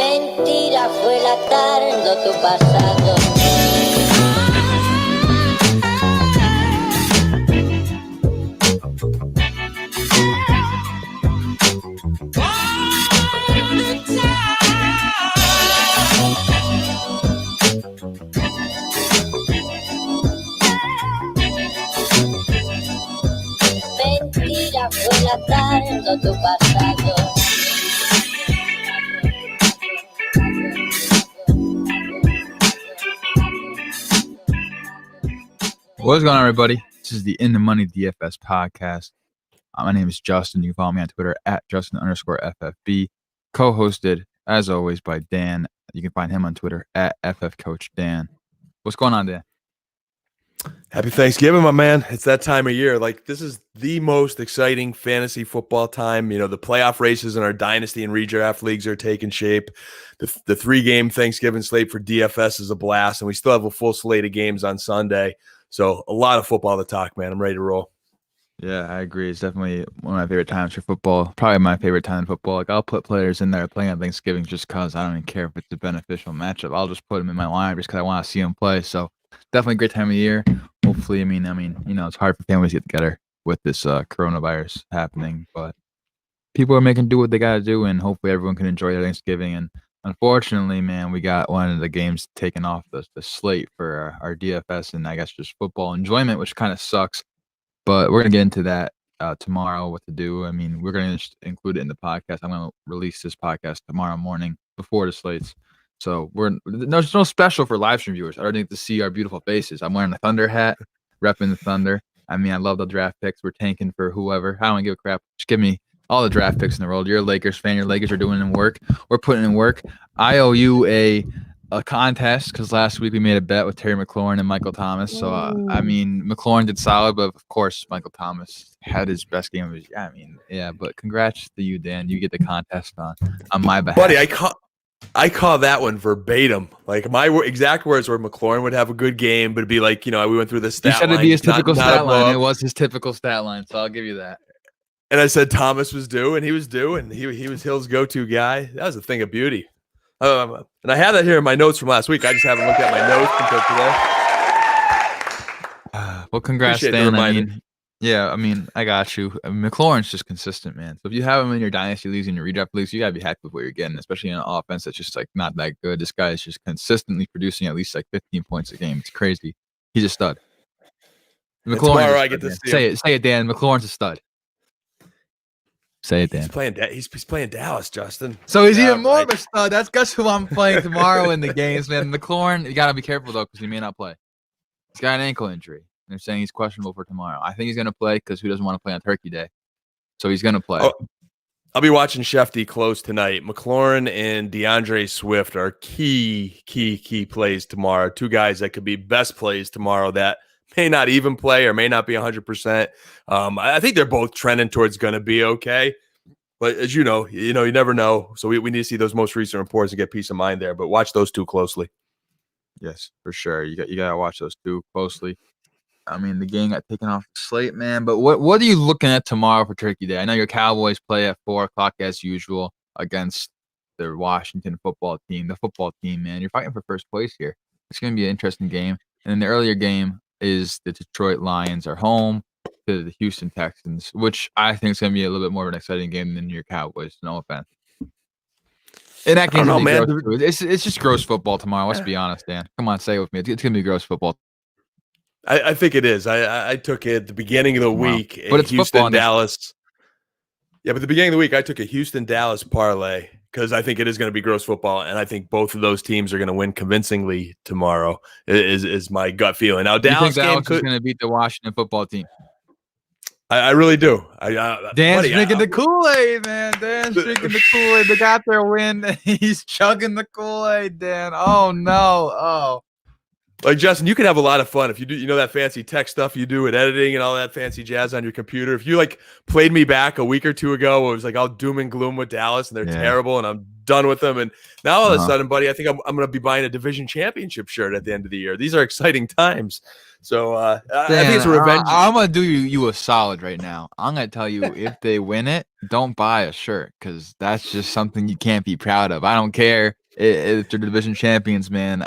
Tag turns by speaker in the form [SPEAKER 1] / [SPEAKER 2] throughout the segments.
[SPEAKER 1] Mentira fue la tarde tu pasado. Mentira fue la tarde tu pasado.
[SPEAKER 2] What's going on, everybody? This is the In the Money DFS podcast. My name is Justin. You can follow me on Twitter at Justin_FFB. Co-hosted, as always, by Dan. You can find him on Twitter at FFCoachDan. What's going on, Dan?
[SPEAKER 3] Happy Thanksgiving, my man. It's that time of year. Like, this is the most exciting fantasy football time. You know, the playoff races in our dynasty and redraft leagues are taking shape. The 3-game Thanksgiving slate for DFS is a blast, and we still have a full slate of games on Sunday. So a lot of football to talk, man. I'm ready to roll.
[SPEAKER 2] Yeah, I agree. It's definitely one of my favorite times for football. Probably my favorite time in football. Like, I'll put players in there playing on Thanksgiving just because I don't even care if it's a beneficial matchup. I'll just put them in my lineup just because I want to see them play. So definitely a great time of year. Hopefully, I mean, you know, it's hard for families to get together with this coronavirus happening, but people are making do what they got to do, and hopefully everyone can enjoy their Thanksgiving. And unfortunately, man, we got one of the games taken off the slate for our DFS and I guess just football enjoyment, which kind of sucks. But we're going to get into that tomorrow, what to do. I mean, we're going to just include it in the podcast. I'm going to release this podcast tomorrow morning before the slates. So there's no special for live stream viewers. I don't need to see our beautiful faces. I'm wearing a Thunder hat, repping the Thunder. I mean, I love the draft picks. We're tanking for whoever. I don't give a crap. Just give me all the draft picks in the world. You're a Lakers fan. Your Lakers are doing in work. We're putting in work. I owe you a contest because last week we made a bet with Terry McLaurin and Michael Thomas. So, I mean, McLaurin did solid, but of course, Michael Thomas had his best game of his year. I mean, yeah, but congrats to you, Dan. You get the contest on my behalf.
[SPEAKER 3] Buddy, I call that one verbatim. Like, my exact words were McLaurin would have a good game, but it'd be like, you know, we went through the stat line.
[SPEAKER 2] You said it'd be his typical stat line. It was his typical stat line, so I'll give you that.
[SPEAKER 3] And I said Thomas was due, and he was due, and he was Hill's go-to guy. That was a thing of beauty. And I have that here in my notes from last week. I just haven't looked at my notes until today.
[SPEAKER 2] Well, congrats, Dan. I mean, I got you. McLaurin's just consistent, man. So if you have him in your dynasty leagues and your redraft leagues, you gotta be happy with what you're getting, especially in an offense that's just like not that good. This guy is just consistently producing at least like 15 points a game. It's crazy. He's a stud.
[SPEAKER 3] McLaurin. Tomorrow I get to see
[SPEAKER 2] say it, Dan. McLaurin's a stud. Say it, Dan.
[SPEAKER 3] He's playing Dallas, Justin.
[SPEAKER 2] So he's even more of a stud. That's who I'm playing tomorrow in the games, man. McLaurin, you gotta be careful though, because he may not play. He's got an ankle injury. They're saying he's questionable for tomorrow. I think he's gonna play because who doesn't want to play on Turkey Day? So he's gonna play.
[SPEAKER 3] I'll be watching Shefty close tonight. McLaurin and DeAndre Swift are key plays tomorrow. Two guys that could be best plays tomorrow that may not even play or may not be 100%. I think they're both trending towards going to be okay. But as you know, you never know. So we need to see those most recent reports and get peace of mind there. But watch those two closely.
[SPEAKER 2] Yes, for sure. You got to watch those two closely. I mean, the game got taken off the slate, man. But what are you looking at tomorrow for Turkey Day? I know your Cowboys play at 4 o'clock as usual against the Washington football team. The football team, man. You're fighting for first place here. It's going to be an interesting game. And then the earlier game is the Detroit Lions are home to the Houston Texans, which I think is going to be a little bit more of an exciting game than your Cowboys. No offense. And that game, it's just gross football tomorrow. Let's be honest, Dan. Come on, say it with me. It's going to be gross football.
[SPEAKER 3] I think it is. I took it at the beginning of the week.
[SPEAKER 2] But it's
[SPEAKER 3] Houston, Dallas. Yeah, but at the beginning of the week, I took a Houston-Dallas parlay because I think it is going to be gross football, and I think both of those teams are going to win convincingly tomorrow. Is my gut feeling. Now, Dallas
[SPEAKER 2] is going to beat the Washington football team.
[SPEAKER 3] I really do.
[SPEAKER 2] Dan's drinking the Kool-Aid, man. Dan's drinking the Kool-Aid. They got their win. He's chugging the Kool-Aid, Dan. Oh no! Oh.
[SPEAKER 3] Like, Justin, you can have a lot of fun if you do, that fancy tech stuff you do with editing and all that fancy jazz on your computer. If you like played me back a week or two ago, where it was like all doom and gloom with Dallas and they're terrible and I'm done with them. And now all of a sudden, buddy, I think I'm going to be buying a division championship shirt at the end of the year. These are exciting times. So I think it's a revenge.
[SPEAKER 2] I'm going to do you a solid right now. I'm going to tell you, if they win it, don't buy a shirt because that's just something you can't be proud of. I don't care If they're division champions, man,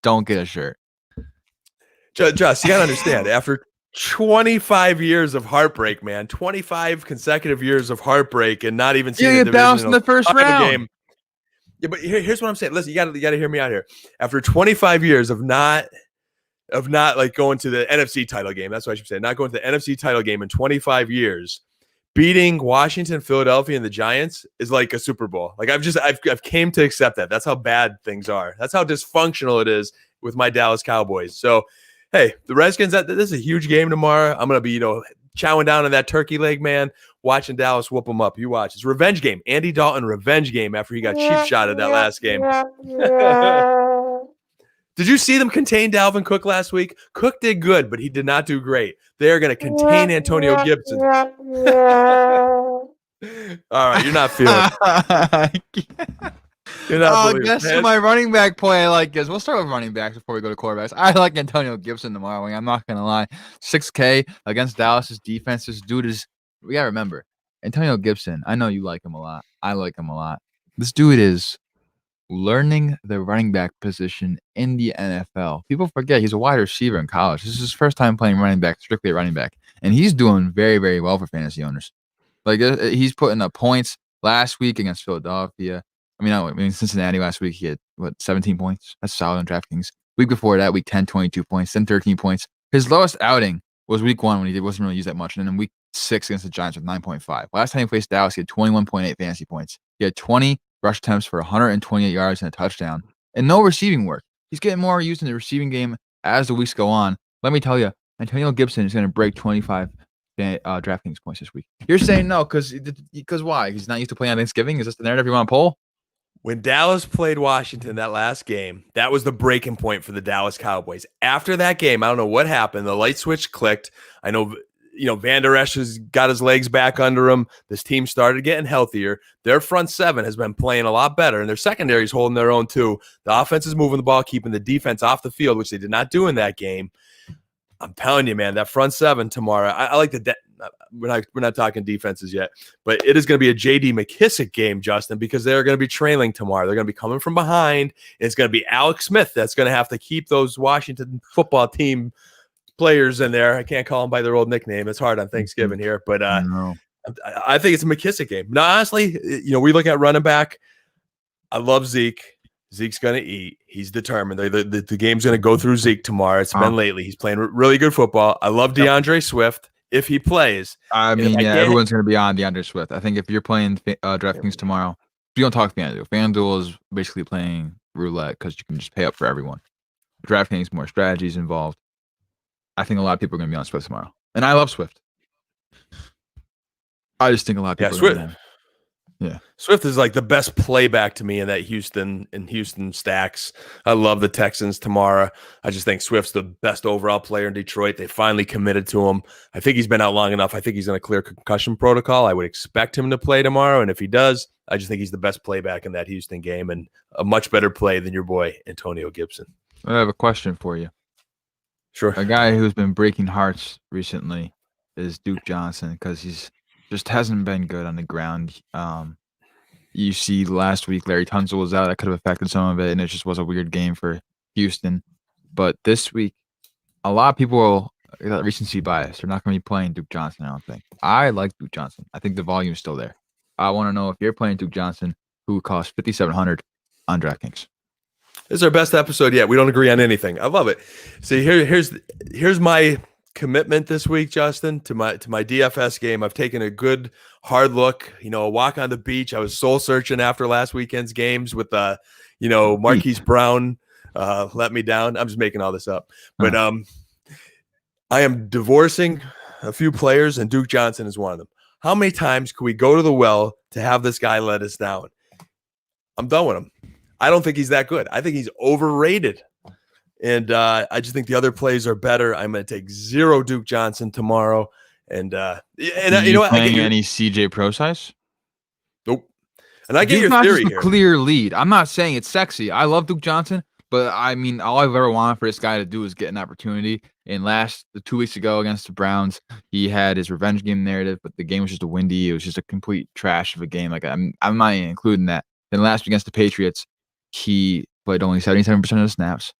[SPEAKER 2] don't get a shirt.
[SPEAKER 3] Just, you got to understand, after 25 years of heartbreak, man, 25 consecutive years of heartbreck and not even seeing
[SPEAKER 2] You
[SPEAKER 3] a
[SPEAKER 2] get bounced in the
[SPEAKER 3] divisional
[SPEAKER 2] first
[SPEAKER 3] title
[SPEAKER 2] round.
[SPEAKER 3] game. Yeah, but here's what I'm saying. Listen, you got to hear me out here. After 25 years of not like going to the NFC title game, that's what I should say, not going to the NFC title game in 25 years, beating Washington, Philadelphia, and the Giants is like a Super Bowl. Like I've came to accept that. That's how bad things are. That's how dysfunctional it is with my Dallas Cowboys. So, hey, the Redskins, this is a huge game tomorrow. I'm going to be, chowing down on that turkey leg, man, watching Dallas whoop them up. You watch. It's a revenge game. Andy Dalton revenge game after he got cheap shot at that last game. Did you see them contain Dalvin Cook last week? Cook did good, but he did not do great. They are going to contain Antonio Gibson. All right, you're not feeling it. You're not
[SPEAKER 2] guess who my running back play I like is. We'll start with running backs before we go to quarterbacks. I like Antonio Gibson tomorrow. I'm not going to lie. 6K against Dallas's defense. This dude is, we got to remember, Antonio Gibson, I know you like him a lot. I like him a lot. This dude is learning the running back position in the NFL. People forget he's a wide receiver in college. This is his first time playing running back, strictly a running back. And he's doing very, very well for fantasy owners. Like, he's putting up points last week against Philadelphia. I mean, Cincinnati last week, he had, 17 points? That's solid on DraftKings. Week before that, week 10, 22 points, then 13 points. His lowest outing was week 1 when he wasn't really used that much. And then week 6 against the Giants with 9.5. Last time he faced Dallas, he had 21.8 fantasy points. He had 20 rush attempts for 128 yards and a touchdown, and no receiving work. He's getting more used in the receiving game as the weeks go on. Let me tell you, Antonio Gibson is going to break 25 DraftKings points this week. You're saying no because why? He's not used to playing on Thanksgiving? Is this the narrative you want to pull?
[SPEAKER 3] When Dallas played Washington that last game, that was the breaking point for the Dallas Cowboys. After that game, I don't know what happened. The light switch clicked. I know, Van Der Esch has got his legs back under him. This team started getting healthier. Their front seven has been playing a lot better, and their secondary is holding their own too. The offense is moving the ball, keeping the defense off the field, which they did not do in that game. I'm telling you, man, that front seven tomorrow. I like the. We're not talking defenses yet, but it is going to be a J.D. McKissick game, Justin, because they're going to be trailing tomorrow. They're going to be coming from behind. It's going to be Alex Smith that's going to have to keep those Washington football team players in there. I can't call them by their old nickname. It's hard on Thanksgiving here, but I think it's a McKissick game. Now, honestly, we look at running back. I love Zeke. Zeke's going to eat. He's determined. The game's going to go through Zeke tomorrow. It's been lately. He's playing really good football. I love DeAndre Swift if he plays.
[SPEAKER 2] I mean, everyone's going to be on DeAndre Swift. I think if you're playing DraftKings tomorrow, you don't talk FanDuel. FanDuel is basically playing roulette because you can just pay up for everyone. DraftKings, more strategies involved. I think a lot of people are going to be on Swift tomorrow. And I love Swift. I just think a lot of people are going to. Yeah.
[SPEAKER 3] Swift is like the best playback to me in that Houston stacks. I love the Texans tomorrow. I just think Swift's the best overall player in Detroit. They finally committed to him. I think he's been out long enough. I think he's going to clear concussion protocol. I would expect him to play tomorrow. And if he does, I just think he's the best playback in that Houston game and a much better play than your boy, Antonio Gibson.
[SPEAKER 2] I have a question for you.
[SPEAKER 3] Sure.
[SPEAKER 2] A guy who's been breaking hearts recently is Duke Johnson because he's just hasn't been good on the ground. You see last week Larry Tunsil was out. That could have affected some of it, and it just was a weird game for Houston. But this week, a lot of people got recency bias. They're not going to be playing Duke Johnson, I don't think. I like Duke Johnson. I think the volume is still there. I want to know if you're playing Duke Johnson, who costs $5,700 on DraftKings.
[SPEAKER 3] This is our best episode yet. We don't agree on anything. I love it. See, here's my commitment this week, Justin, to my DFS game. I've taken a good hard look, a walk on the beach. I was soul searching after last weekend's games with Marquise Brown let me down. I'm just making all this up. But I am divorcing a few players, and Duke Johnson is one of them. How many times could we go to the well to have this guy let us down? I'm done with him. I don't think he's that good. I think he's overrated. And I just think the other plays are better. I'm going to take 0 Duke Johnson tomorrow. And you know what?
[SPEAKER 2] Playing any CJ Pro size?
[SPEAKER 3] Nope. And I get
[SPEAKER 2] Duke's
[SPEAKER 3] your
[SPEAKER 2] not
[SPEAKER 3] theory
[SPEAKER 2] just a
[SPEAKER 3] here.
[SPEAKER 2] clear lead. I'm not saying it's sexy. I love Duke Johnson, but I mean, all I've ever wanted for this guy to do is get an opportunity. And 2 weeks ago against the Browns, he had his revenge game narrative, but the game was just a windy. It was just a complete trash of a game. Like I'm not even including that. Then last week against the Patriots, he played only 77% of the snaps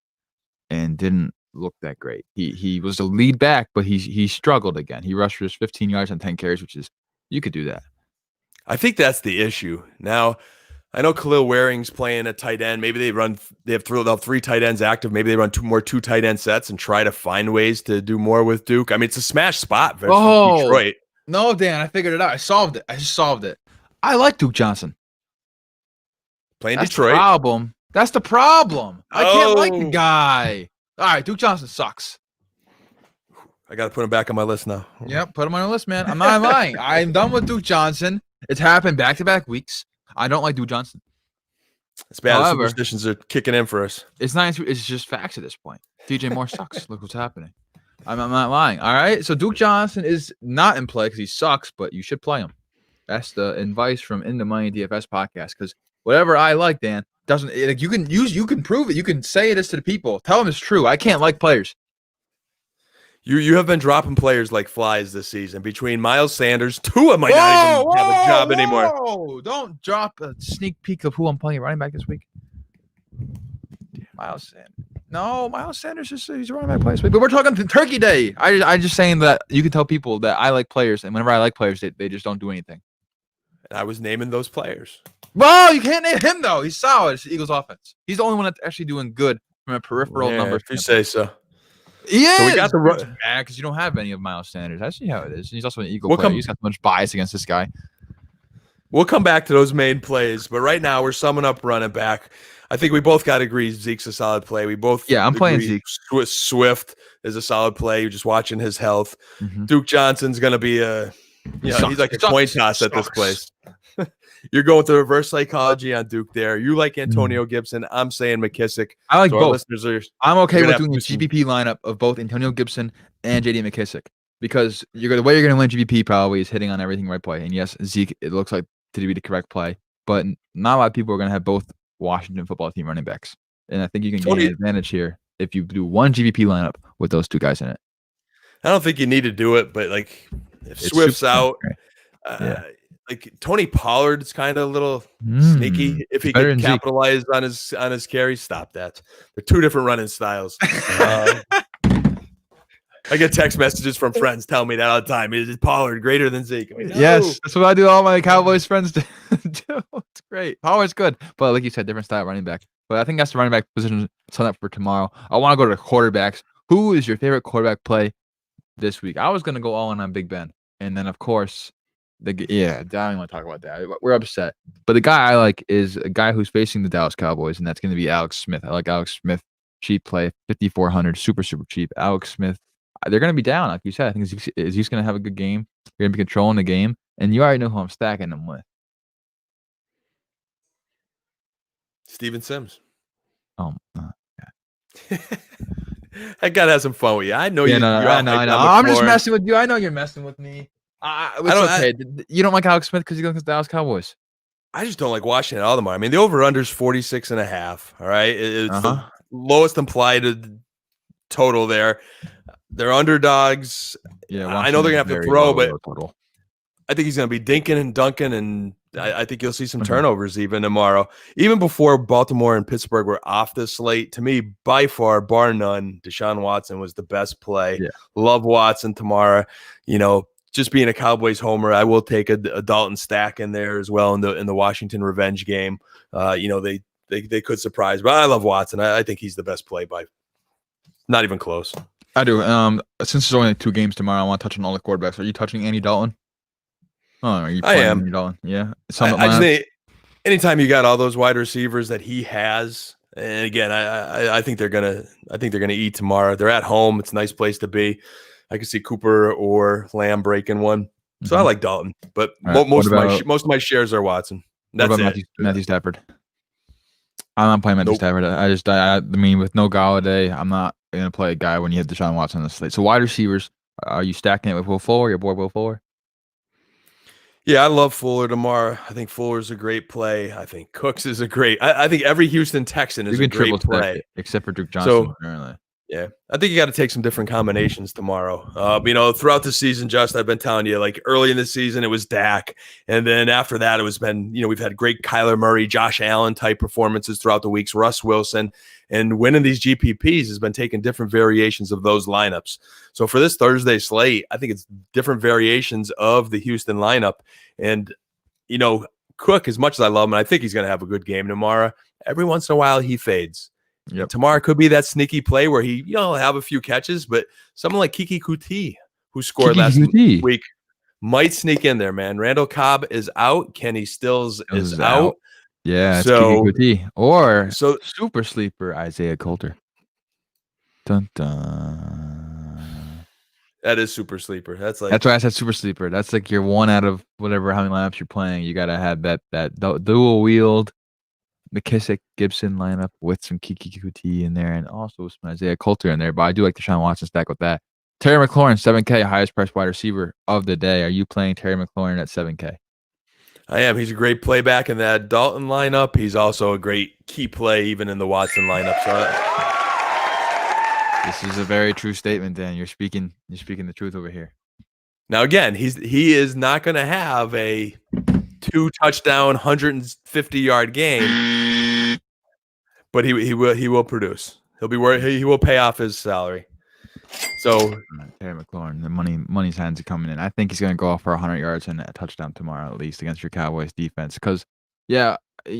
[SPEAKER 2] and didn't look that great. He was the lead back, but he struggled again. He rushed for his 15 yards on 10 carries, which is you could do that.
[SPEAKER 3] I think that's the issue. Now, I know Khalil Waring's playing at tight end. Maybe they have three tight ends active. Maybe they run two tight end sets and try to find ways to do more with Duke. I mean, it's a smash spot for Detroit.
[SPEAKER 2] No, Dan, I figured it out. I solved it. I just solved it. I like Duke Johnson.
[SPEAKER 3] Playing
[SPEAKER 2] That's
[SPEAKER 3] Detroit.
[SPEAKER 2] The problem. That's the problem. I can't like the guy. All right, Duke Johnson sucks.
[SPEAKER 3] I got to put him back on my list now.
[SPEAKER 2] Yep, put him on the list, man. I'm not lying. I'm done with Duke Johnson. It's happened back-to-back weeks. I don't like Duke Johnson.
[SPEAKER 3] It's bad. However, superstitions are kicking in for us.
[SPEAKER 2] It's not. It's just facts at this point. DJ Moore sucks. Look what's happening. I'm not lying. All right. So Duke Johnson is not in play because he sucks, but you should play him. That's the advice from In the Money DFS podcast. Because whatever I like, Dan, doesn't like you can prove it. You can say this to the people. Tell them it's true. I can't like players.
[SPEAKER 3] You have been dropping players like flies this season. Between Miles Sanders, Tua might not even have a job anymore.
[SPEAKER 2] Don't drop a sneak peek of who I'm playing running back this week. Miles Sanders. No, Miles Sanders he's a running back play this week. But we're talking Turkey Day. I just saying that you can tell people that I like players, and whenever I like players, they just don't do anything.
[SPEAKER 3] And I was naming those players.
[SPEAKER 2] Well, you can't name him though. He's solid. It's the Eagles' offense. He's the only one that's actually doing good from a peripheral number.
[SPEAKER 3] If you say so.
[SPEAKER 2] He is.
[SPEAKER 3] So we got the
[SPEAKER 2] because you don't have any of Miles Sanders. I see how it is. He's also an Eagle player. He's got so much bias against this guy.
[SPEAKER 3] We'll come back to those main plays, but right now we're summing up running back. I think we both got to agree Zeke's a solid play. We both
[SPEAKER 2] I'm playing Zeke.
[SPEAKER 3] Swift is a solid play. You're just watching his health. Mm-hmm. Duke Johnson's going to be he's like a coin toss at this place. You're going through reverse psychology on Duke there. You like Antonio Gibson. I'm saying McKissick.
[SPEAKER 2] I like
[SPEAKER 3] so
[SPEAKER 2] both. I'm okay with doing the GPP lineup of both Antonio Gibson and JD McKissick because the way you're going to win GPP probably is hitting on everything right play. And yes, Zeke, it looks like to be the correct play, but not a lot of people are going to have both Washington football team running backs. And I think you can gain an advantage here if you do one GPP lineup with those two guys in it.
[SPEAKER 3] I don't think you need to do it, but like if Swift's out, like Tony Pollard's kind of a little sneaky. If he can capitalize on his carries, stop that. They're two different running styles. I get text messages from friends telling me that all the time. Is Pollard greater than Zeke? I mean, no.
[SPEAKER 2] Yes, that's what I do. All my Cowboys friends do. It's great. Pollard's good, but like you said, different style running back. But I think that's the running back position set up for tomorrow. I want to go to the quarterbacks. Who is your favorite quarterback play this week? I was going to go all in on Big Ben, and then of course, I don't even want to talk about that. We're upset. But the guy I like is a guy who's facing the Dallas Cowboys, and that's going to be Alex Smith. I like Alex Smith. Cheap play, 5,400, super cheap. Alex Smith. They're going to be down, like you said. I think Zeke's going to have a good game. You're going to be controlling the game, and you already know who I'm stacking them with.
[SPEAKER 3] Steven Sims.
[SPEAKER 2] Oh,
[SPEAKER 3] that guy has some fun with you. I know you.
[SPEAKER 2] I know. I'm just messing with you. I know you're messing with me. You don't like Alex Smith because he goes against the Dallas Cowboys.
[SPEAKER 3] I just don't like watching it all the more. I mean, the over/under is 46.5. All right, it's the lowest implied total there. They're underdogs. Yeah, I know they're gonna have to throw, but I think he's gonna be dinking and dunking, and I think you'll see some turnovers even tomorrow. Even before Baltimore and Pittsburgh were off the slate, to me, by far, bar none, Deshaun Watson was the best play. Yeah. Love Watson tomorrow. Just being a Cowboys homer, I will take a Dalton stack in there as well in the Washington revenge game. They could surprise, but I love Watson. I think he's the best play by not even close. I
[SPEAKER 2] do. Since there's only 2 games tomorrow, I want to touch on all the quarterbacks. Are you touching Andy Dalton? Oh, are you playing Andy Dalton? Yeah.
[SPEAKER 3] I just think anytime you got all those wide receivers that he has, and again, I think they're gonna eat tomorrow. They're at home. It's a nice place to be. I can see Cooper or Lamb breaking one. So I like Dalton, but most of my shares are Watson. That's it.
[SPEAKER 2] Matthew Stafford. I'm not playing Matthew Stafford. I mean, with no Galladay, I'm not going to play a guy when you hit Deshaun Watson on the slate. So wide receivers, are you stacking it with Will Fuller, your boy Will Fuller?
[SPEAKER 3] Yeah, I love Fuller tomorrow. I think Fuller's a great play. I think Cooks is a great. I think every Houston Texan is a great play,
[SPEAKER 2] except for Duke Johnson.
[SPEAKER 3] So, Yeah, I think you got to take some different combinations tomorrow. Throughout the season, Just I've been telling you, like early in the season, it was Dak, and then after that, it was been we've had great Kyler Murray, Josh Allen type performances throughout the weeks, Russ Wilson, and winning these GPPs has been taking different variations of those lineups. So for this Thursday slate, I think it's different variations of the Houston lineup, and Cook, as much as I love him, and I think he's going to have a good game tomorrow. Every once in a while, he fades.
[SPEAKER 2] Yep.
[SPEAKER 3] Tomorrow could be that sneaky play where he, have a few catches, but someone like Kiki Kuti, who scored last week, might sneak in there, man. Randall Cobb is out. Kenny Stills is out.
[SPEAKER 2] Yeah, so, it's Kiki Kuti. Or super sleeper Isaiah Coulter. Dun, dun.
[SPEAKER 3] That is super sleeper. That's why
[SPEAKER 2] I said super sleeper. That's like your one out of whatever how many lineups you're playing. You got to have that dual wield McKissick Gibson lineup with some Kiki Kuti in there and also some Isaiah Coulter in there. But I do like the Deshaun Watson stack with that. Terry McLaurin, 7K, highest priced wide receiver of the day. Are you playing Terry McLaurin at 7K?
[SPEAKER 3] I am. He's a great playback in that Dalton lineup. He's also a great key play even in the Watson lineup. So
[SPEAKER 2] this is a very true statement, Dan. You're speaking the truth over here.
[SPEAKER 3] Now again, he is not going to have a 2-touchdown, 150-yard game, but he will produce. He will pay off his salary. So
[SPEAKER 2] Terry McLaurin, the money signs are coming in. I think he's going to go off for 100 yards and a touchdown tomorrow at least against your Cowboys defense. Because what are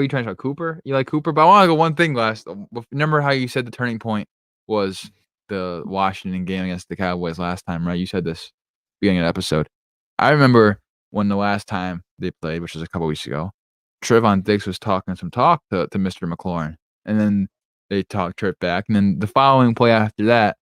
[SPEAKER 2] you trying to show? Cooper? You like Cooper? But I want to go one thing last. Remember how you said the turning point was the Washington game against the Cowboys last time, right? You said this beginning of the episode. I remember when the last time they played, which was a couple weeks ago, Trevon Diggs was talking some talk to Mr. McLaurin, and then they talked Trip back, and then the following play after that,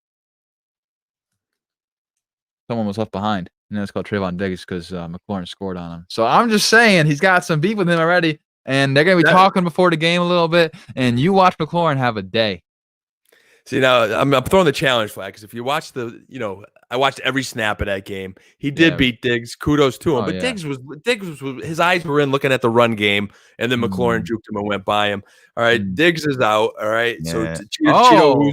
[SPEAKER 2] someone was left behind, and it's called Trevon Diggs because McLaurin scored on him. So I'm just saying he's got some beef with him already, and they're going to be talking before the game a little bit, and you watch McLaurin have a day.
[SPEAKER 3] See, now I'm throwing the challenge flag because if you watch I watched every snap of that game. He did beat Diggs. Kudos to him. But Diggs was his eyes were in looking at the run game, and then McLaurin juked him and went by him. All right, Diggs is out. All right, so Cheeto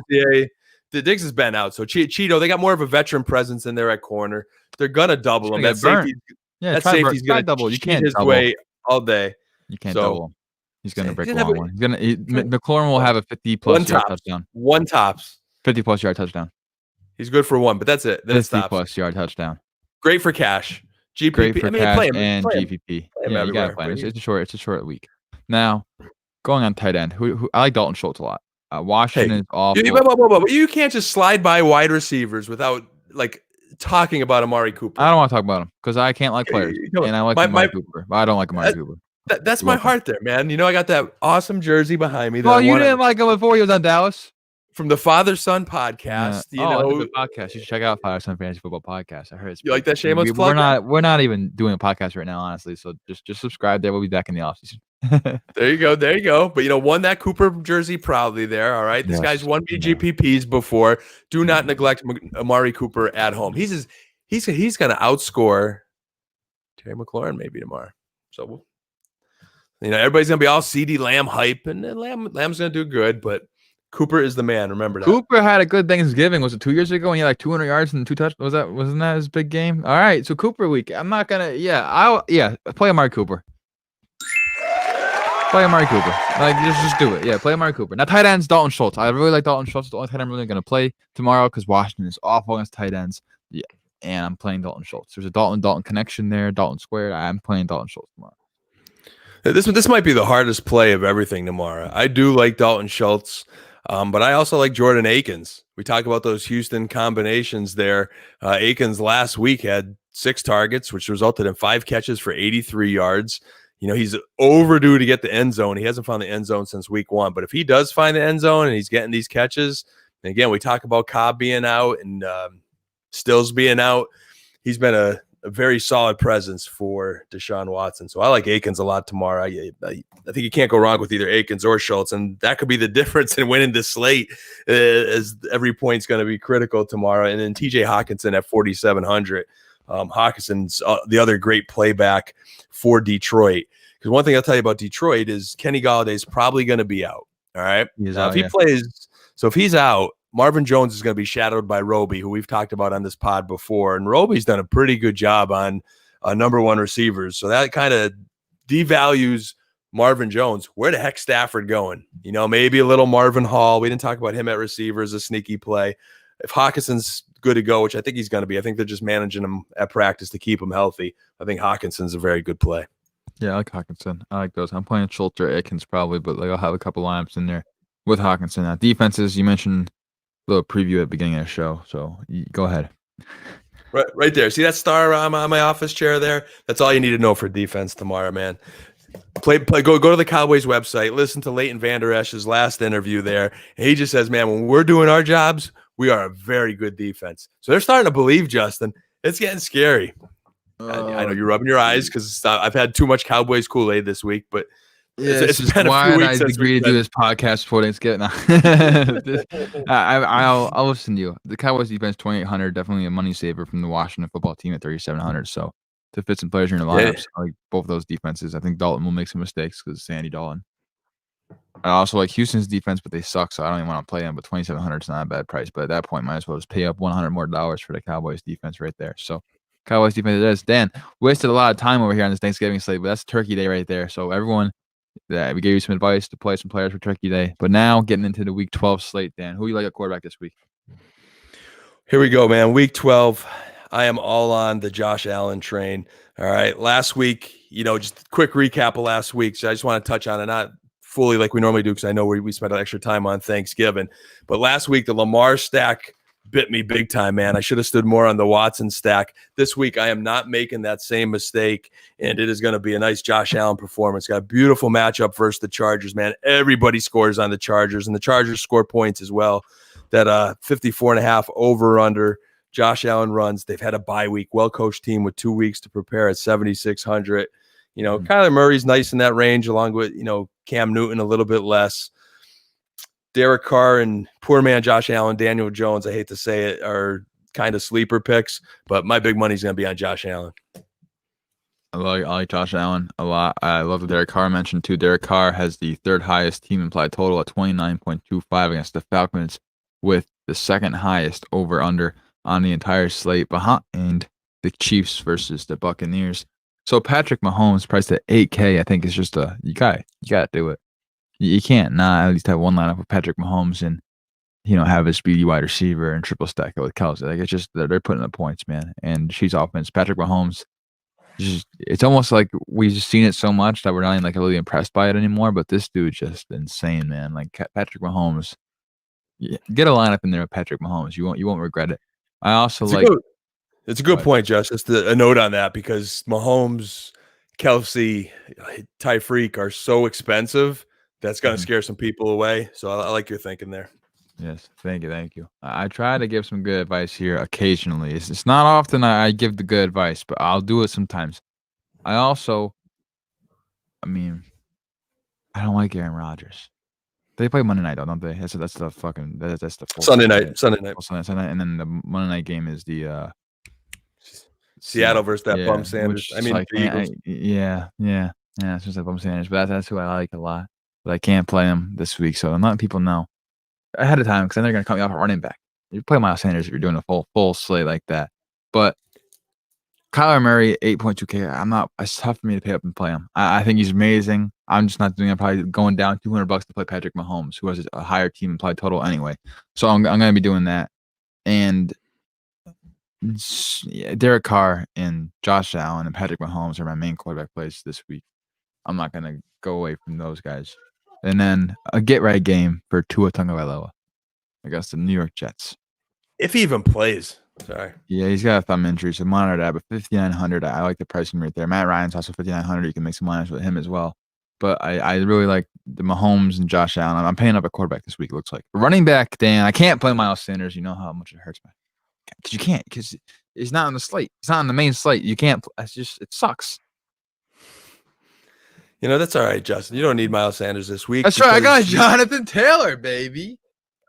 [SPEAKER 3] Diggs has been out. So Cheeto, they got more of a veteran presence in there at corner. They're gonna double him. That safety's gonna double. You can't his way all day.
[SPEAKER 2] You can't double him. He's going to break one. McLaurin will have a 50-plus yard touchdown.
[SPEAKER 3] One tops.
[SPEAKER 2] 50-plus yard touchdown.
[SPEAKER 3] He's good for one, but that's it. Then
[SPEAKER 2] 50-plus yard touchdown.
[SPEAKER 3] Great for cash. GPP.
[SPEAKER 2] Great for cash
[SPEAKER 3] play him,
[SPEAKER 2] and GPP. Yeah, you got to play him. It's a short week. Now, going on tight end, who I like Dalton Schultz a lot. Washington is awful.
[SPEAKER 3] You can't just slide by wide receivers without talking about Amari Cooper.
[SPEAKER 2] I don't want to talk about him because I can't like players, and I like Amari Cooper, but I don't like Amari Cooper.
[SPEAKER 3] That's my heart there, man. I got that awesome jersey behind me.
[SPEAKER 2] Well, you didn't like him before he was on Dallas.
[SPEAKER 3] From the Father Son podcast.
[SPEAKER 2] Yeah. It's a good podcast. You should check out Father Son Fantasy Football Podcast. I heard it's
[SPEAKER 3] you like that shameless plug?
[SPEAKER 2] We're not even doing a podcast right now, honestly. So just subscribe there. We'll be back in the offseason.
[SPEAKER 3] There you go. But won that Cooper jersey proudly there. All right. This guy's won BGPPs before. Do not neglect Amari Cooper at home. He's gonna outscore Terry McLaurin maybe tomorrow. So everybody's going to be all CeeDee Lamb hype, and Lamb's going to do good, but Cooper is the man. Remember that. Cooper
[SPEAKER 2] had a good Thanksgiving. Was it 2 years ago when he had like 200 yards and 2 touchdowns? Wasn't that his big game? All right, so Cooper week. I'm not going to play Amari Cooper. Play Amari Cooper. Just do it. Yeah, play Amari Cooper. Now, tight ends, Dalton Schultz. I really like Dalton Schultz. The only tight end I'm really going to play tomorrow because Washington is awful against tight ends. Yeah, and I'm playing Dalton Schultz. There's a Dalton connection there, Dalton squared. I'm playing Dalton Schultz tomorrow.
[SPEAKER 3] This might be the hardest play of everything tomorrow. I do like Dalton Schultz, but I also like Jordan Akins. We talk about those Houston combinations there. Akins last week had 6 targets, which resulted in 5 catches for 83 yards. He's overdue to get the end zone. He hasn't found the end zone since week 1. But if he does find the end zone and he's getting these catches, and again, we talk about Cobb being out and Stills being out, he's been a very solid presence for Deshaun Watson. So I like Akins a lot tomorrow. I think you can't go wrong with either Akins or Schultz, and that could be the difference in winning this slate as every point's going to be critical tomorrow. And then TJ Hawkinson at 4,700. Hawkinson's the other great playback for Detroit. Because one thing I'll tell you about Detroit is Kenny Galladay's probably going to be out. All right. If he plays, so if he's out, Marvin Jones is going to be shadowed by Roby, who we've talked about on this pod before. And Roby's done a pretty good job on number one receivers. So that kind of devalues Marvin Jones. Where the heck Stafford going? Maybe a little Marvin Hall. We didn't talk about him at receiver as a sneaky play. If Hawkinson's good to go, which I think he's going to be, I think they're just managing him at practice to keep him healthy. I think Hawkinson's a very good play.
[SPEAKER 2] Yeah, I like Hawkinson. I like those. I'm playing Schultz or Aikens probably, but I'll have a couple lineups in there with Hawkinson. Now, defenses, you mentioned a little preview at the beginning of the show, so go ahead.
[SPEAKER 3] Right there. See that star on my office chair there? That's all you need to know for defense tomorrow, man. Go to the Cowboys website, listen to Leighton Vander Esch's last interview there. And he just says, man, when we're doing our jobs, we are a very good defense. So they're starting to believe, Justin. It's getting scary. I know you're rubbing your eyes because I've had too much Cowboys Kool-Aid this week, but it's been a few weeks.
[SPEAKER 2] I agreed to do this podcast before Thanksgiving. I'll listen to you. The Cowboys defense 2,800, definitely a money saver from the Washington football team at 3,700. So to fit some players in the lineups, I like both of those defenses. I think Dalton will make some mistakes because Sandy Dalton. I also like Houston's defense, but they suck, so I don't even want to play them. But 2,700 is not a bad price. But at that point, might as well just pay up $100 more for the Cowboys defense right there. So Cowboys defense it is. Dan, wasted a lot of time over here on this Thanksgiving slate, but that's Turkey Day right there. So everyone, we gave you some advice to play some players for Turkey Day. But now getting into the Week 12 slate, Dan, who you like at quarterback this week?
[SPEAKER 3] Here we go, man. Week 12. I am all on the Josh Allen train. All right. Last week, just a quick recap of last week. So I just want to touch on it, not fully like we normally do, because I know we spent extra time on Thanksgiving. But last week, the Lamar stack bit me big time, man. I should have stood more on the Watson stack. This week, I am not making that same mistake, and it is going to be a nice Josh Allen performance. Got a beautiful matchup versus the Chargers, man. Everybody scores on the Chargers, and the Chargers score points as well. That 54.5 over-under. Josh Allen runs. They've had a bye week. Well-coached team with 2 weeks to prepare at 7,600. Kyler Murray's nice in that range, along with, Cam Newton a little bit less. Derek Carr and poor man Josh Allen, Daniel Jones, I hate to say it, are kind of sleeper picks, but my big money's going to be on Josh Allen.
[SPEAKER 2] I like Josh Allen a lot. I love the Derek Carr mentioned too. Derek Carr has the third highest team implied total at 29.25 against the Falcons, with the second highest over-under on the entire slate behind the Chiefs versus the Buccaneers. So Patrick Mahomes priced at $8K, I think is just you got to do it. You can't not at least have one lineup with Patrick Mahomes and have a speedy wide receiver and triple stack it with Kelsey. Like it's just they're putting the points, man. And Chiefs offense, Patrick Mahomes, it's almost like we've just seen it so much that we're not even like really impressed by it anymore. But this dude's just insane, man. Like Patrick Mahomes, get a lineup in there with Patrick Mahomes. You won't regret it. I also
[SPEAKER 3] it's a good point, Josh. Just a note on that, because Mahomes, Kelsey, Tyreek are so expensive. That's going to scare some people away. So I like your thinking there.
[SPEAKER 2] Yes, thank you. I try to give some good advice here occasionally. It's not often I give the good advice, but I'll do it sometimes. I don't like Aaron Rodgers. They play Monday night, though, don't they? That's the full
[SPEAKER 3] Sunday night.
[SPEAKER 2] Sunday, and then the Monday night game is the
[SPEAKER 3] Seattle versus that bum Sanders.
[SPEAKER 2] The Eagles. It's just that bum Sanders, but that's who I like a lot. But I can't play him this week, so I'm letting people know ahead of time, because then they're going to cut me off at running back. You play Miles Sanders if you're doing a full slate like that. But Kyler Murray, 8.2K. It's tough for me to pay up and play him. I think he's amazing. I'm just not doing it. I'm probably going down $200 to play Patrick Mahomes, who has a higher team implied total anyway. So I'm going to be doing that. And Derek Carr and Josh Allen and Patrick Mahomes are my main quarterback plays this week. I'm not going to go away from those guys. And then a get-right game for Tua Tagovailoa against the New York Jets.
[SPEAKER 3] If he even plays. Sorry.
[SPEAKER 2] Yeah, he's got a thumb injury, so monitor that. But 5,900, I like the pricing right there. Matt Ryan's also 5,900. You can make some lines with him as well. But I really like the Mahomes and Josh Allen. I'm paying up a quarterback this week, it looks like. Running back, Dan, I can't play Miles Sanders. You know how much it hurts me. Because you can't, because it's not on the slate. It's not on the main slate. You can't. It's just, it sucks.
[SPEAKER 3] That's all right, Justin. You don't need Miles Sanders this week.
[SPEAKER 2] That's right. I got Jonathan Taylor, baby.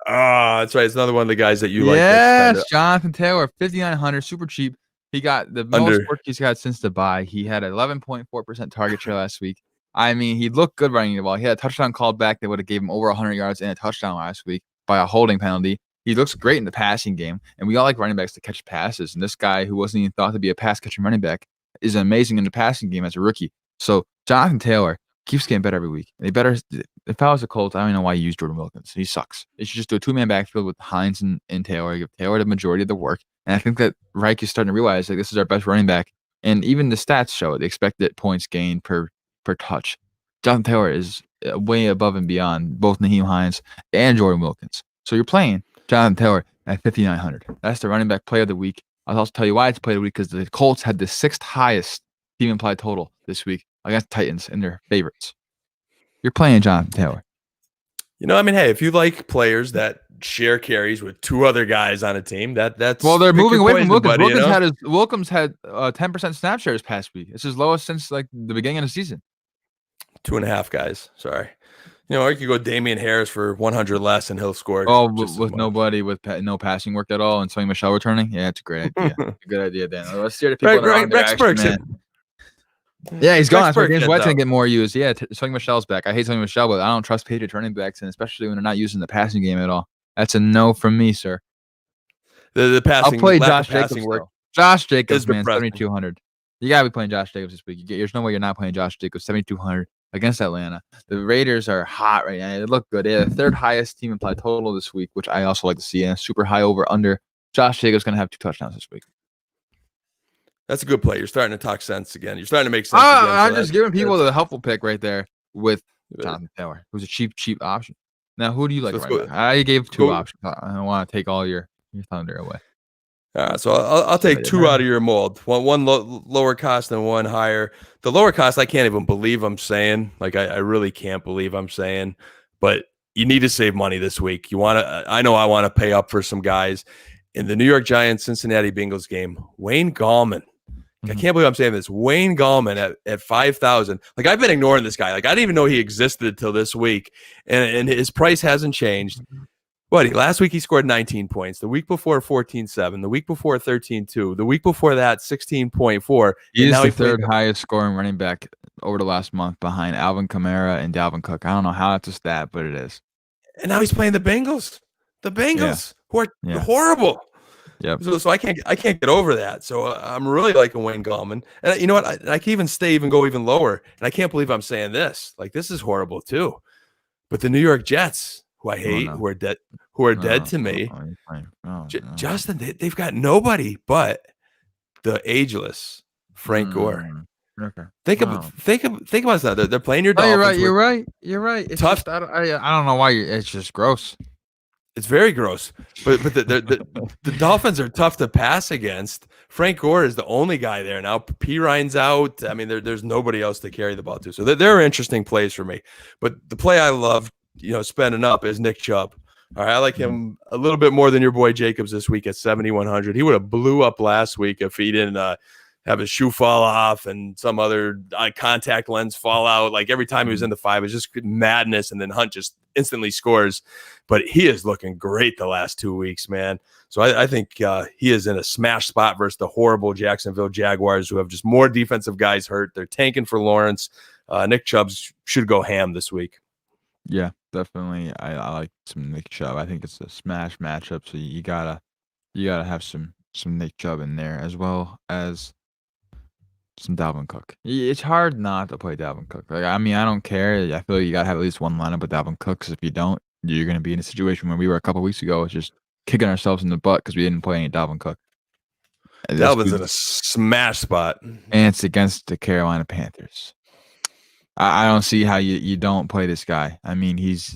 [SPEAKER 3] That's right. It's another one of the guys that you like.
[SPEAKER 2] Yes, Jonathan Taylor, 5,900, super cheap. He got the most work he's got since the bye. He had 11.4% target share last week. He looked good running the ball. He had a touchdown called back that would have gave him over 100 yards and a touchdown last week by a holding penalty. He looks great in the passing game, and we all like running backs to catch passes. And this guy, who wasn't even thought to be a pass-catching running back, is amazing in the passing game as a rookie. So Jonathan Taylor keeps getting better every week. If I was the Colts, I don't even know why you use Jordan Wilkins. He sucks. They should just do a two-man backfield with Hines and Taylor. Give Taylor the majority of the work. And I think that Reich is starting to realize that this is our best running back. And even the stats show it. The expected points gained per touch. Jonathan Taylor is way above and beyond both Naheem Hines and Jordan Wilkins. So you're playing Jonathan Taylor at 5,900. That's the running back play of the week. I'll also tell you why it's play of the week, because the Colts had the 6th highest team implied total this week against Titans and their favorites. You're playing Jonathan Taylor.
[SPEAKER 3] Hey, if you like players that share carries with 2 other guys on a team, that's
[SPEAKER 2] well, they're moving away from Wilkins.
[SPEAKER 3] Buddy,
[SPEAKER 2] Wilkins had 10% snap share this past week. It's his lowest since like the beginning of the season.
[SPEAKER 3] 2.5 guys. Sorry. Or you could go Damian Harris for 100 less and he'll score.
[SPEAKER 2] Oh, with nobody with no passing work at all and Sonny Michel returning? Yeah, it's a great idea. A good idea, Dan. Let's steer the people that are on there.
[SPEAKER 3] Rex Burks.
[SPEAKER 2] Yeah, he's gone. James White's going to get more used. Yeah, Sonny Michel's back. I hate Sonny Michel, but I don't trust Patriot running backs, and especially when they're not using the passing game at all. That's a no from me, sir.
[SPEAKER 3] The passing.
[SPEAKER 2] I'll play Josh Jacobs. Josh Jacobs, man,
[SPEAKER 3] depressing.
[SPEAKER 2] 7,200. You got to be playing Josh Jacobs this week. There's no way you're not playing Josh Jacobs, 7,200 against Atlanta. The Raiders are hot right now. They look good. They had the 3rd highest team implied total this week, which I also like to see, and a super high over-under. Josh Jacobs going to have 2 touchdowns this week.
[SPEAKER 3] That's a good play. You're starting to talk sense again. You're starting to make sense.
[SPEAKER 2] I'm just giving people the helpful pick right there with Jonathan Taylor, who's a cheap option. Now, who do you like? I gave 2 options. I don't want to take all your thunder away.
[SPEAKER 3] All right, so I'll take 2 out of your mold. One lower cost and one higher. The lower cost, I can't even believe I'm saying. Like I really can't believe I'm saying. But you need to save money this week. I know I want to pay up for some guys in the New York Giants Cincinnati Bengals game. Wayne Gallman. I can't believe I'm saying this. Wayne Gallman at 5,000. Like, I've been ignoring this guy. Like, I didn't even know he existed until this week, and his price hasn't changed. Last week he scored 19 points. The week before 14.7. The week before 13.2. The week before that 16.4.
[SPEAKER 2] He is the 3rd highest scoring running back over the last month behind Alvin Kamara and Dalvin Cook. I don't know how that's a stat, but it is.
[SPEAKER 3] And now he's playing the Bengals. Who are horrible.
[SPEAKER 2] Yep.
[SPEAKER 3] So I can't get over that. So I'm really liking Wayne Gallman. And you know what? I can even go even lower. And I can't believe I'm saying this. Like, this is horrible too. But the New York Jets, who I hate, who are dead to me. Justin, they've got nobody but the ageless Frank Gore.
[SPEAKER 2] Okay.
[SPEAKER 3] Think about that. They're playing your Dolphins.
[SPEAKER 2] You're right. It's
[SPEAKER 3] tough.
[SPEAKER 2] I don't know why it's just gross.
[SPEAKER 3] It's very gross, but the Dolphins are tough to pass against. Frank Gore is the only guy there now. P. Ryan's out. I mean, there's nobody else to carry the ball to. So they're interesting plays for me. But the play I love, spending up is Nick Chubb. All right, I like him a little bit more than your boy Jacobs this week at 7,100. He would have blew up last week if he didn't have his shoe fall off and some other contact lens fall out. Like, every time he was in the 5, it was just madness, and then Hunt just instantly scores. But he is looking great the last 2 weeks, man. So I think he is in a smash spot versus the horrible Jacksonville Jaguars, who have just more defensive guys hurt. They're tanking for Lawrence. Nick Chubb should go ham this week.
[SPEAKER 2] Yeah, definitely. I like some Nick Chubb. I think it's a smash matchup, so you gotta have some Nick Chubb in there, as well as some Dalvin Cook. It's hard not to play Dalvin Cook. Like, I mean, I don't care. I feel like you gotta have at least one lineup with Dalvin Cook, because if you don't, you're gonna be in a situation where we were a couple weeks ago, just kicking ourselves in the butt because we didn't play any Dalvin Cook.
[SPEAKER 3] Dalvin's in a smash spot,
[SPEAKER 2] and it's against the Carolina Panthers. I don't see how you don't play this guy. I mean, he's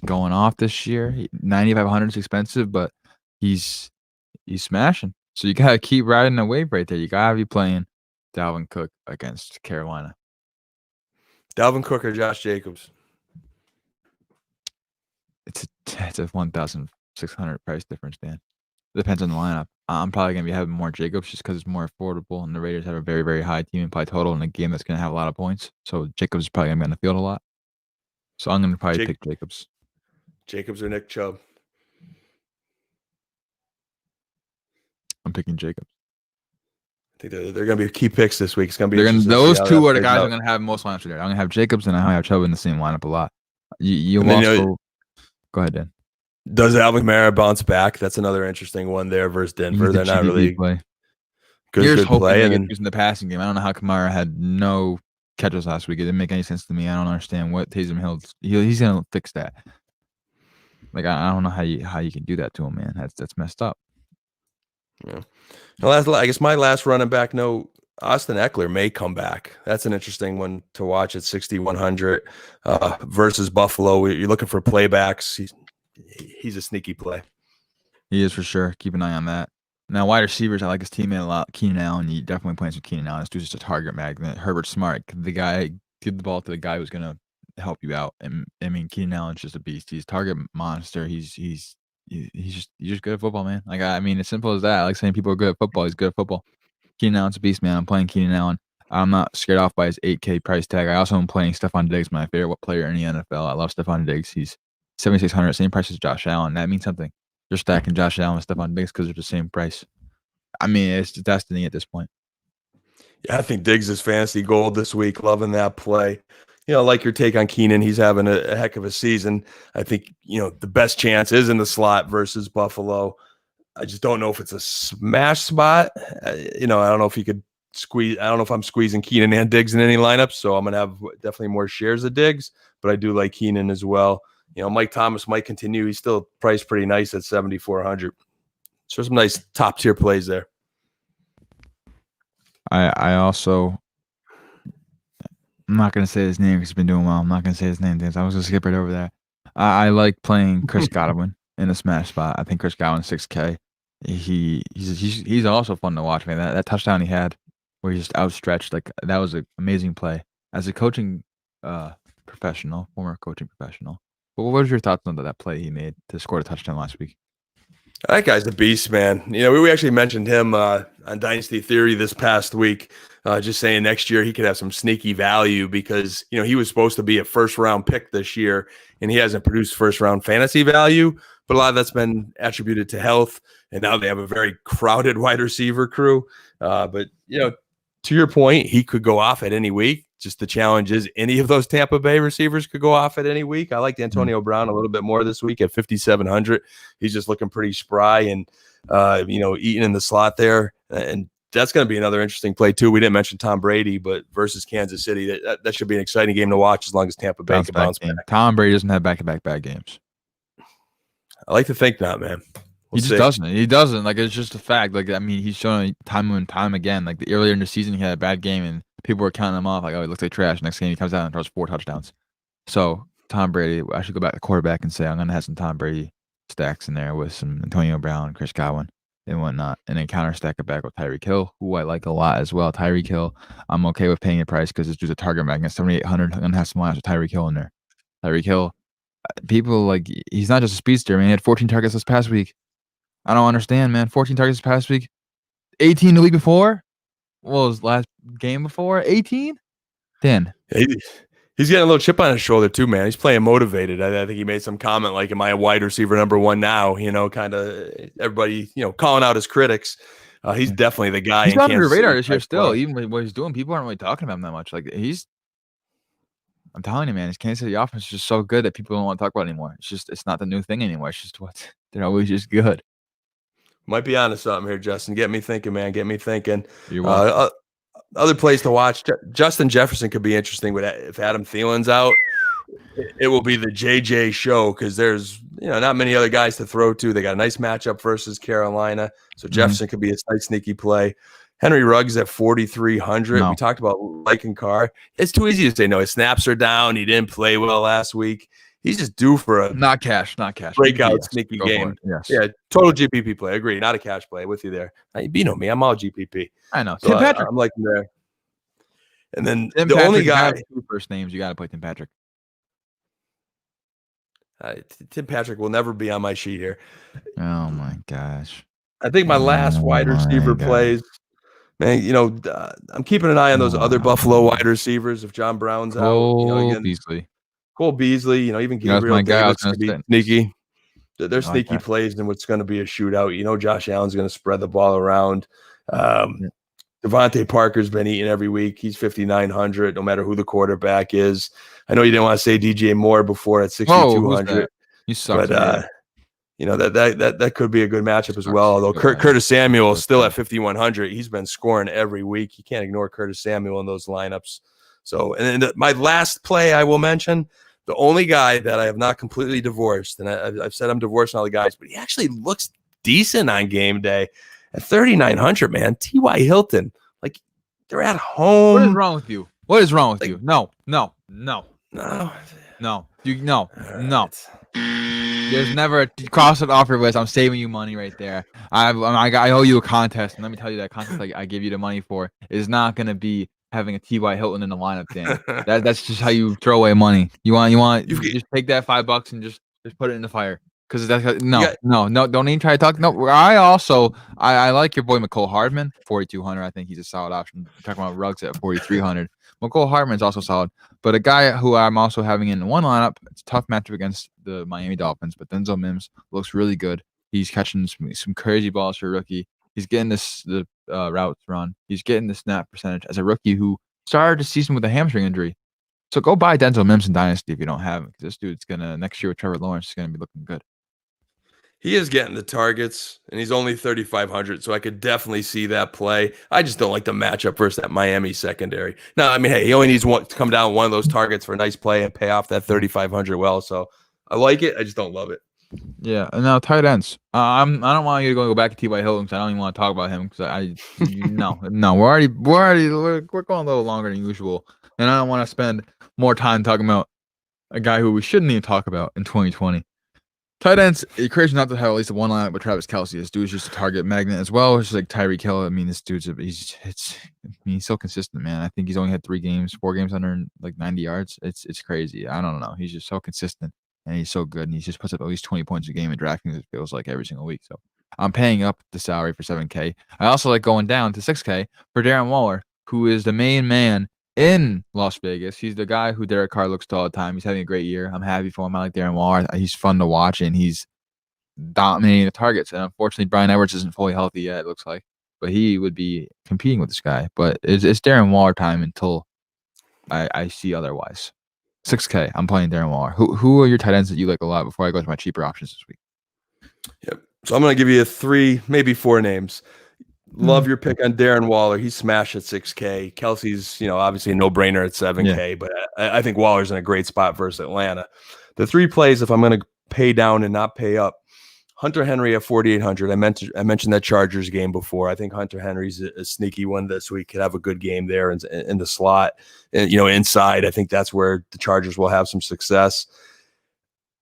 [SPEAKER 2] going off this year. 9,500 is expensive, but he's smashing. So you gotta keep riding the wave right there. You gotta be playing Dalvin Cook against Carolina.
[SPEAKER 3] Dalvin Cook or Josh Jacobs?
[SPEAKER 2] It's a 1,600 price difference, Dan. It depends on the lineup. I'm probably going to be having more Jacobs just because it's more affordable, and the Raiders have a very, very high team implied total in a game that's going to have a lot of points. So Jacobs is probably going to be on the field a lot. So I'm going to probably pick Jacobs.
[SPEAKER 3] Jacobs or Nick Chubb?
[SPEAKER 2] I'm picking Jacobs.
[SPEAKER 3] I think they're going to be key picks this week. It's going to be
[SPEAKER 2] those two are the guys I'm going to have most lineups there. I'm going to have Jacobs and I have Chubb in the same lineup a lot. You also go ahead, Dan.
[SPEAKER 3] Does Alvin Kamara bounce back? That's another interesting one there versus Denver.
[SPEAKER 2] He's the
[SPEAKER 3] They're not
[SPEAKER 2] GPP
[SPEAKER 3] really
[SPEAKER 2] play.
[SPEAKER 3] good
[SPEAKER 2] Hoping
[SPEAKER 3] play.
[SPEAKER 2] they
[SPEAKER 3] And
[SPEAKER 2] get
[SPEAKER 3] then
[SPEAKER 2] using the passing game. I don't know how Kamara had no catches last week. It didn't make any sense to me. I don't understand what Taysom Hill's. He's gonna fix that. Like I don't know how you can do that to him, man. That's messed up.
[SPEAKER 3] yeah. I guess my last running back note, Austin Eckler may come back. That's an interesting one to watch at 6,100 versus Buffalo. You're looking for playbacks. He's a sneaky play.
[SPEAKER 2] He is for sure. Keep an eye on that. Now, wide receivers, I like his teammate a lot. Keenan Allen, you definitely playing some Keenan Allen. This dude's just a target magnet. Herbert Smart, the guy, give the ball to the guy who's gonna help you out. And I mean, Keenan Allen's just a beast. He's a target monster. He's just good at football, man. Like I mean, as simple as that. I like saying people are good at football. He's good at football. Keenan Allen's a beast, man. I'm playing Keenan Allen. I'm not scared off by his 8K price tag. I also am playing Stephon Diggs, my favorite player in the NFL. I love Stephon Diggs. He's 7,600, same price as Josh Allen. That means something. You're stacking Josh Allen and Stephon Diggs because they're the same price. I mean, it's destiny at this point.
[SPEAKER 3] Yeah, I think Diggs is fantasy gold this week. Loving that play. Like your take on Keenan, he's having a heck of a season. I think, the best chance is in the slot versus Buffalo. I just don't know if it's a smash spot. I don't know if you could squeeze. I don't know if I'm squeezing Keenan and Diggs in any lineup. So I'm going to have definitely more shares of Diggs, but I do like Keenan as well. Mike Thomas might continue. He's still priced pretty nice at 7,400. So some nice top tier plays there.
[SPEAKER 2] I also, I'm not going to say his name because he's been doing well. I'm not going to say his name. I was going to skip right over that. I like playing Chris Godwin in a smash spot. I think Chris Godwin 6K. He's also fun to watch, man. That touchdown he had where he just outstretched, like that was an amazing play. As a coaching professional, former coaching professional, what was your thoughts on that play he made to score a touchdown last week?
[SPEAKER 3] That guy's a beast, man. We actually mentioned him on Dynasty Theory this past week, just saying next year he could have some sneaky value because, he was supposed to be a first-round pick this year, and he hasn't produced first-round fantasy value, but a lot of that's been attributed to health, and now they have a very crowded wide receiver crew. But, to your point, he could go off at any week. Just the challenge is any of those Tampa Bay receivers could go off at any week. I liked Antonio Brown a little bit more this week at 5,700. He's just looking pretty spry and, eating in the slot there. And that's going to be another interesting play too. We didn't mention Tom Brady, but versus Kansas City, that should be an exciting game to watch as long as Tampa Bay can bounce back.
[SPEAKER 2] Tom Brady doesn't have back-to-back bad games.
[SPEAKER 3] I like to think not, man.
[SPEAKER 2] He just doesn't. He doesn't. Like, it's just a fact. Like, I mean, he's shown time and time again. Like, earlier in the season, he had a bad game, and people were counting him off. Like, oh, he looks like trash. Next game, he comes out and throws 4 touchdowns. So, Tom Brady, I should go back to quarterback and say I'm going to have some Tom Brady stacks in there with some Antonio Brown, Chris Godwin, and whatnot. And then counter stack it back with Tyreek Hill, who I like a lot as well. Tyreek Hill, I'm okay with paying a price because this dude's a target magnet. 7,800. I'm going to have some lines with Tyreek Hill in there. Tyreek Hill, people, like, he's not just a speedster, man. He had 14 targets this past week. I don't understand, man. 14 targets this past week. 18 the week before? What was last game before? 18? 10.
[SPEAKER 3] He's getting a little chip on his shoulder too, man. He's playing motivated. I think he made some comment like, am I a wide receiver number 1 now? Kind of everybody, calling out his critics. He's definitely the guy.
[SPEAKER 2] He's on your radar this year still. Even with what he's doing, people aren't really talking about him that much. Like, I'm telling you, man, his Kansas City offense is just so good that people don't want to talk about it anymore. It's not the new thing anymore. It's just they're always just good.
[SPEAKER 3] Might be onto something here, Justin. Get me thinking, man. Get me thinking.
[SPEAKER 2] You're welcome.
[SPEAKER 3] Other plays to watch. Justin Jefferson could be interesting, but if Adam Thielen's out, it will be the JJ show because there's not many other guys to throw to. They got a nice matchup versus Carolina, so Jefferson could be a nice sneaky play. Henry Ruggs at 4,300.
[SPEAKER 2] No.
[SPEAKER 3] We talked about liking Carr. It's too easy to say no. His snaps are down. He didn't play well last week. He's just due for a
[SPEAKER 2] not cash.
[SPEAKER 3] breakout sneaky game.
[SPEAKER 2] Yes.
[SPEAKER 3] Yeah, total GPP play. I agree. Not a cash play. With you there. You know me. I'm all GPP.
[SPEAKER 2] I know.
[SPEAKER 3] So
[SPEAKER 2] Tim Patrick.
[SPEAKER 3] I'm liking there. And then
[SPEAKER 2] Tim
[SPEAKER 3] the
[SPEAKER 2] Patrick
[SPEAKER 3] only guy.
[SPEAKER 2] 2 first names. You got to play Tim Patrick.
[SPEAKER 3] Tim Patrick will never be on my sheet here.
[SPEAKER 2] Oh my gosh.
[SPEAKER 3] I think my last wide receiver plays. Man, I'm keeping an eye on those other Buffalo wide receivers. If John Brown's out,
[SPEAKER 2] Beasley.
[SPEAKER 3] Cole Beasley, even Gabriel Davis could be sneaky. They're sneaky plays in what's going to be a shootout. Josh Allen's going to spread the ball around. Devontae Parker's been eating every week. He's 5,900, no matter who the quarterback is. I know you didn't want to say DJ Moore before at 6,200.
[SPEAKER 2] You suck.
[SPEAKER 3] But that could be a good matchup as well. Although Curtis Samuel is still at 5,100. He's been scoring every week. You can't ignore Curtis Samuel in those lineups. So, and then my last play I will mention, the only guy that I have not completely divorced, and I've said I'm divorcing all the guys, but he actually looks decent on game day at 3,900, man. T.Y. Hilton. Like, they're at home.
[SPEAKER 2] What is wrong with you? What is wrong with you? No.
[SPEAKER 3] No.
[SPEAKER 2] There's never a cross it off your list. I'm saving you money right there. I owe you a contest, and let me tell you that contest I give you the money for is not going to be having a T.Y. Hilton in the lineup, Dan. That's just how you throw away money. You just take that $5 and just put it in the fire. Because that's no, don't even try to talk. No, I like your boy McCole Hardman, 4,200. I think he's a solid option. We're talking about Ruggs at 4,300. McCole Hardman's also solid, but a guy who I'm also having in one lineup. It's a tough matchup against the Miami Dolphins, but Denzel Mims looks really good. He's catching some crazy balls for a rookie. He's getting the routes run. He's getting the snap percentage as a rookie who started the season with a hamstring injury. So go buy Denzel Mims in Dynasty if you don't have him, because this dude's next year with Trevor Lawrence is gonna be looking good.
[SPEAKER 3] He is getting the targets, and he's only 3,500, so I could definitely see that play. I just don't like the matchup versus that Miami secondary. No, I mean, hey, he only needs to come down one of those targets for a nice play and pay off that 3,500 well. So I like it. I just don't love it.
[SPEAKER 2] Yeah, and now tight ends. I don't want you to go back to T.Y. Hilton because I don't even want to talk about him because no, we're going a little longer than usual, and I don't want to spend more time talking about a guy who we shouldn't even talk about in 2020. Tight ends, it's crazy not to have at least one lineup with Travis Kelce. This dude's just a target magnet as well. It's like Tyreek Hill. I mean, this dude's he's so consistent, man. I think he's only had 4 games under like 90 yards. It's crazy. I don't know. He's just so consistent and he's so good. And he just puts up at least 20 points a game in DraftKings. It feels like every single week. So I'm paying up the salary for $7K. I also like going down to $6K for Darren Waller, who is the main man in Las Vegas. He's the guy who Derek Carr looks to all the time. He's having a great year. I'm happy for him. I like Darren Waller. He's fun to watch, and he's dominating the targets. And unfortunately, Brian Edwards isn't fully healthy yet, it looks like. But he would be competing with this guy. But it's Darren Waller time until I see otherwise. $6K. I'm playing Darren Waller. Who are your tight ends that you like a lot before I go to my cheaper options this week?
[SPEAKER 3] Yep. So I'm going to give you 3, maybe 4 names. Love your pick on Darren Waller. He's smashed at 6K. Kelsey's, obviously a no-brainer at 7K, but I think Waller's in a great spot versus Atlanta. The 3 plays, if I'm going to pay down and not pay up, Hunter Henry at 4,800. I mentioned that Chargers game before. I think Hunter Henry's a sneaky one this week. Could have a good game there in the slot, inside. I think that's where the Chargers will have some success.